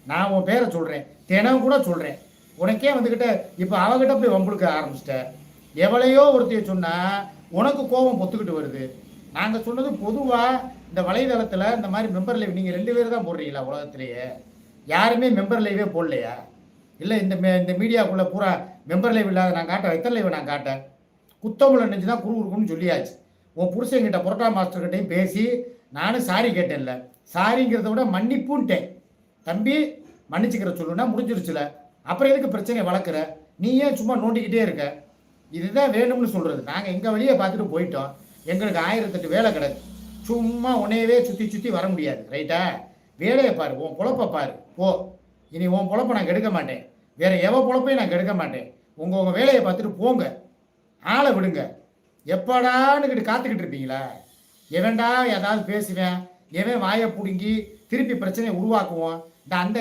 நான் உன் பேரை சொல்கிறேன், தினம் கூட சொல்கிறேன். உனக்கே வந்துக்கிட்ட இப்போ அவகிட்ட போய் வம்புழுக்க ஆரம்பிச்சிட்ட. எவளையோ ஒருத்தைய சொன்னால் உனக்கு கோபம் பொத்துக்கிட்டு வருது. நாங்கள் சொன்னது பொதுவாக இந்த வலைதளத்தில் இந்த மாதிரி மெம்பர் லைவ் நீங்கள் 2 பேர் தான் போடுறீங்களா உலகத்திலேயே? யாருமே மெம்பர் லைவே போடலையா? இல்லை இந்த மீடியாக்குள்ளே பூரா மெம்பர் லைவ் இல்லாத நான் காட்ட எத்தனை லைவ் நான் காட்டேன்? குத்தமுள்ள நெஞ்சு தான் குரு குறுக்குன்னு சொல்லியாச்சு. உன் புருஷங்கிட்ட புரோட்டா மாஸ்டர்கிட்டையும் பேசி நானும் சாரி கேட்டேன்ல. சாரிங்கிறத விட மன்னிப்புன்ட்டேன். தம்பி மன்னிச்சுக்கிற சொல்லுன்னா முடிஞ்சிருச்சுல. அப்புறம் எதுக்கு பிரச்சனையை வளர்க்குற? நீ ஏன் சும்மா நோண்டிக்கிட்டே இருக்க? இதுதான் வேணும்னு சொல்கிறது. நாங்கள் எங்கள் வழியை பார்த்துட்டு போயிட்டோம். எங்களுக்கு 1008 வேலை கிடக்கு. சும்மா உன்னையவே சுற்றி சுற்றி வர முடியாது. ரைட்டா? வேலையை பாரு, உன் பொழப்பை பாரு. போ. இனி உன் பொழப்பை நான் கெடுக்க மாட்டேன். வேற எவ பொழப்பையும் நான் கெடுக்க மாட்டேன். உங்கள் வேலையை பார்த்துட்டு போங்க. ஆளை விடுங்க. எப்படான்னு காத்துக்கிட்டு இருப்பீங்களா? எவன்டா ஏதாவது பேசுவேன், எவன் வாயை பிடுங்கி திருப்பி பிரச்சனையை உருவாக்குவோம். இந்த அந்த